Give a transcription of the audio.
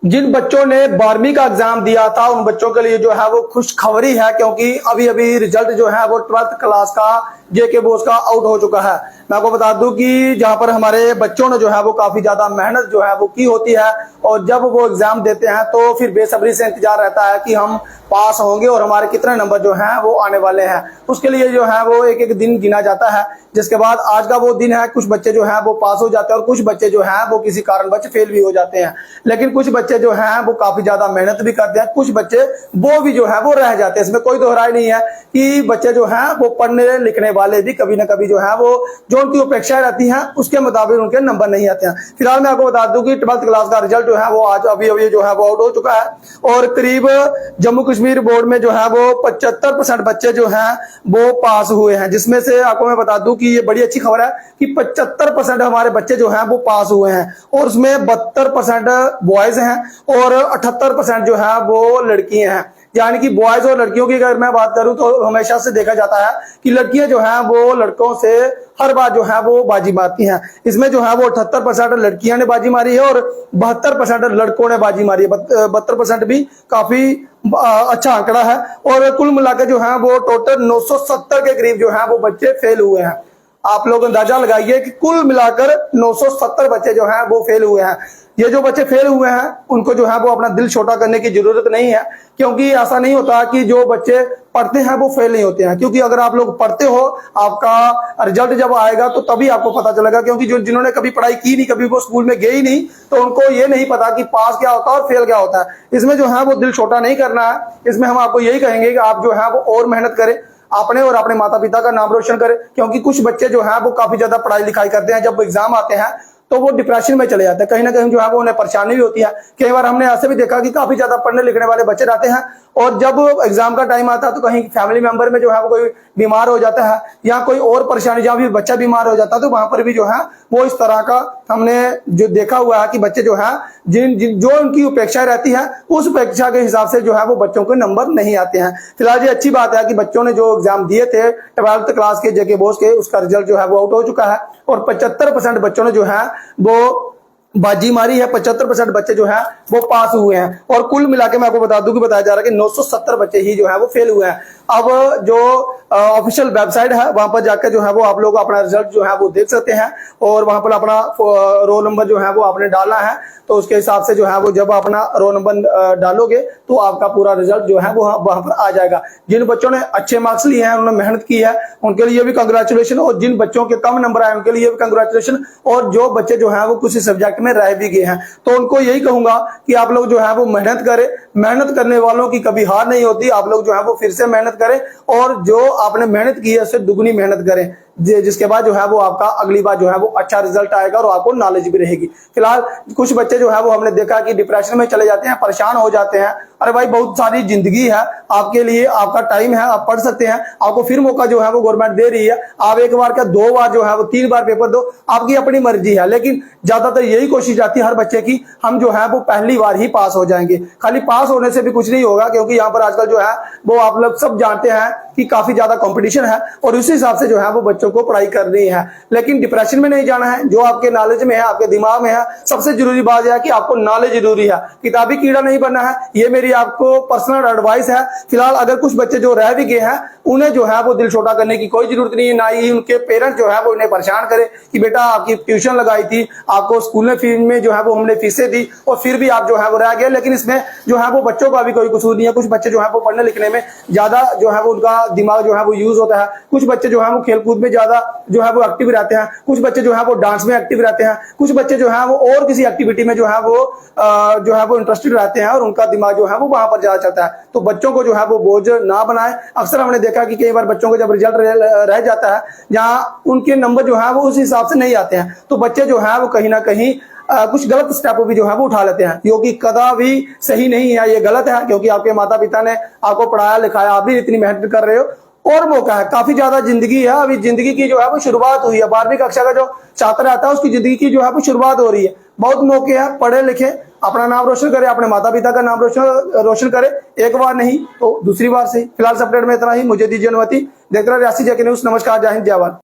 जिन बच्चों ने 12वीं का एग्जाम दिया था उन बच्चों के लिए जो है वो खुशखबरी है, क्योंकि अभी अभी रिजल्ट जो है वो 12th क्लास का जेके बोस का आउट हो चुका है। मैं आपको बता दूं कि जहां पर हमारे बच्चों ने जो है वो काफी ज्यादा मेहनत जो है वो की होती है, और जब वो एग्जाम देते हैं तो फिर बेसब्री से इंतजार रहता है कि हम पास होंगे और हमारे कितने नंबर जो हैं वो आने वाले हैं। उसके लिए जो है वो एक एक दिन गिना जाता है, जिसके बाद आज का वो दिन है। कुछ बच्चे जो हैं वो पास हो जाते हैं और कुछ बच्चे जो हैं वो किसी कारणवश फेल भी हो जाते हैं, लेकिन कुछ बच्चे जो हैं वो काफी ज्यादा मेहनत भी करते हैं, कुछ बच्चे वो भी जो है वो रह जाते हैं। इसमें कोई दोहराई नहीं है कि बच्चे जो हैं वो पढ़ने लिखने वाले भी कभी ना कभी जो है वो जो उनकी अपेक्षाएं रहती हैं उसके मुताबिक उनके नंबर नहीं आते हैं। फिलहाल मैं आपको बता दूं कि 12th क्लास का रिजल्ट जो है वो आज अभी अभी जो है वो आउट हो चुका है, और करीब जम्मू कश्मीर बोर्ड में जो है वो 75% बच्चे जो हैं वो पास हुए हैं, जिसमें से आपको मैं बता दूं कि ये बड़ी अच्छी खबर है कि 75% हमारे बच्चे जो हैं वो पास हुए हैं, और उसमें 72% बॉयज हैं और 78% जो है वो लड़कियां हैं। यानी कि बॉयज और लड़कियों की अगर मैं बात करूं तो हमेशा से देखा जाता है कि लड़कियां जो हैं वो लड़कों से हर बार जो है वो बाजी मारती हैं। इसमें जो है वो 78% लड़कियां ने बाजी मारी है और 72% लड़कों ने बाजी मारी है। 72% भी काफी अच्छा आंकड़ा है, और कुल मिलाकर जो है वो टोटल 970 के करीब जो है वो बच्चे फेल हुए हैं। आप लोग अंदाजा लगाइए कि कुल मिलाकर 970 बच्चे जो हैं वो फेल हुए हैं। ये जो बच्चे फेल हुए हैं उनको जो है वो अपना दिल छोटा करने की जरूरत नहीं है, क्योंकि ऐसा नहीं होता कि जो बच्चे पढ़ते हैं वो फेल नहीं होते हैं। क्योंकि अगर आप लोग पढ़ते हो, आपका रिजल्ट जब आएगा तो तभी आपको पता चलेगा, क्योंकि जो जिन्होंने कभी पढ़ाई की नहीं, कभी वो स्कूल में गए ही नहीं, तो उनको ये नहीं पता कि पास क्या होता है और फेल क्या होता है। इसमें जो है वो दिल छोटा नहीं करना है। इसमें हम आपको यही कहेंगे कि आप जो है वो और मेहनत करें, अपने और अपने माता पिता का नाम रोशन करें, क्योंकि कुछ बच्चे जो हैं वो काफी ज्यादा पढ़ाई लिखाई करते हैं, जब एग्जाम आते हैं तो वो डिप्रेशन में चले जाते हैं। कहीं ना कहीं जो है वो उन्हें परेशानी भी होती है। कई बार हमने ऐसे भी देखा कि काफी ज्यादा पढ़ने लिखने वाले बच्चे रहते हैं, और जब एग्जाम का टाइम आता है तो कहीं फैमिली मेंबर में जो है वो कोई बीमार हो जाता है या कोई और परेशानी, जहां भी बच्चा बीमार हो जाता है तो वहां पर भी जो है वो इस तरह का हमने जो देखा हुआ है कि बच्चे जो है जो उनकी अपेक्षा रहती है उस अपेक्षा के हिसाब से जो है वो बच्चों के नंबर नहीं आते हैं। फिलहाल ये अच्छी बात है कि बच्चों ने जो एग्जाम दिए थे 12th क्लास के जेके बोस के, उसका रिजल्ट जो है वो आउट हो चुका है, और 75% बच्चों ने जो है वो बाजी मारी है। 75% बच्चे जो है वो पास हुए हैं, और कुल मिला के मैं आपको बता दूं कि बताया जा रहा है कि 970 बच्चे ही जो है वो फेल हुए हैं। अब जो ऑफिशियल वेबसाइट है वहां पर जाकर जो है वो आप लोग अपना रिजल्ट जो है वो देख सकते हैं, और वहां पर अपना रोल नंबर जो है वो आपने डालना है, तो उसके हिसाब से जो है वो जब अपना रोल नंबर डालोगे तो आपका पूरा रिजल्ट जो है वो वहां पर आ जाएगा। जिन बच्चों ने अच्छे मार्क्स लिए हैं, उन्होंने मेहनत की है, उनके लिए भी कंग्रेचुलेशन, और जिन बच्चों के कम नंबर आए उनके लिए भी कंग्रेचुलेशन, और जो बच्चे जो है वो किसी सब्जेक्ट में रह भी गए हैं तो उनको यही कहूंगा कि आप लोग जो है वो मेहनत करें। मेहनत करने वालों की कभी हार नहीं होती। आप लोग जो है वो फिर से मेहनत करें, और जो आपने मेहनत की है उससे दुगनी मेहनत करें, जिसके बाद जो है वो आपका अगली बार जो है वो अच्छा रिजल्ट आएगा और आपको नॉलेज भी रहेगी। फिलहाल कुछ बच्चे जो है वो हमने देखा कि डिप्रेशन में चले जाते हैं, परेशान हो जाते हैं। अरे भाई, बहुत सारी जिंदगी है आपके लिए, आपका टाइम है, आप पढ़ सकते हैं, आपको फिर मौका जो है वो गवर्नमेंट दे रही है। आप एक बार क्या 2 बार जो है वो 3 बार पेपर दो, आपकी अपनी मर्जी है, लेकिन ज्यादातर यही कोशिश जाती है हर बच्चे की, हम जो है वो पहली बार ही पास हो जाएंगे। खाली पास होने से भी कुछ नहीं होगा, क्योंकि यहाँ पर आजकल जो है वो आप लोग सब जानते हैं कि काफी ज्यादा कंपटीशन है, और उसी हिसाब से जो है वो बच्चों को पढ़ाई करनी है। लेकिन डिप्रेशन में नहीं जाना है। जो आपके नॉलेज में है, आपके दिमाग में है, सबसे जरूरी बात यह है कि आपको नॉलेज जरूरी है, किताबी कीड़ा नहीं बनना है। ये मेरी आपको पर्सनल एडवाइस है। फिलहाल अगर कुछ बच्चे जो रह भी गए हैं उन्हें जो है वो दिल छोटा करने की कोई जरूरत नहीं है, ना ही उनके पेरेंट्स जो है वो उन्हें परेशान करे कि बेटा आपकी ट्यूशन लगाई थी, आपको स्कूल में फी में जो है वो हमने फीसें दी और फिर भी आप जो है वो रह गए। लेकिन इसमें जो है वो बच्चों का भी कोई कसूर नहीं है। कुछ बच्चे जो है वो पढ़ने लिखने में ज्यादा जो है वो उनका दिमाग जो है वो यूज होता है। कुछ बच्चे जो है वो खेलकूद में ज्यादा जो है वो एक्टिव रहते हैं, कुछ बच्चे जो है वो डांस में एक्टिव रहते हैं, कुछ बच्चे जो है वो और किसी एक्टिविटी में जो है वो इंटरेस्टेड रहते हैं, और उनका दिमाग जो है वो वहां पर ज्यादा चलता है। तो बच्चों को जो है वो बोझ ना बनाए। अक्सर हमने देखा कि कई बार बच्चों को जब रिजल्ट रह जाता है, जहाँ उनके नंबर जो है वो उस हिसाब से नहीं आते हैं, तो बच्चे जो है वो कहीं ना कहीं कुछ गलत स्टेप भी जो है वो उठा लेते हैं, जो कि कदा भी सही नहीं है। ये गलत है, क्योंकि आपके माता पिता ने आपको पढ़ाया लिखाया, आप भी इतनी मेहनत कर रहे हो, और मौका है, काफी ज्यादा जिंदगी है। अभी जिंदगी की जो है वो शुरुआत हुई है। 12वीं कक्षा का जो छात्र आता है उसकी जिंदगी की जो है वो शुरुआत हो रही है। बहुत मौके हैं, पढ़े लिखे, अपना नाम रोशन करे, अपने माता पिता का नाम रोशन करे, एक बार नहीं तो दूसरी बार से। फिलहाल अपडेट में इतना ही। मुझे दीजिए अनुमति। देख रहे रियासी जेके न्यूज। नमस्कार, जय हिंद, जय भारत।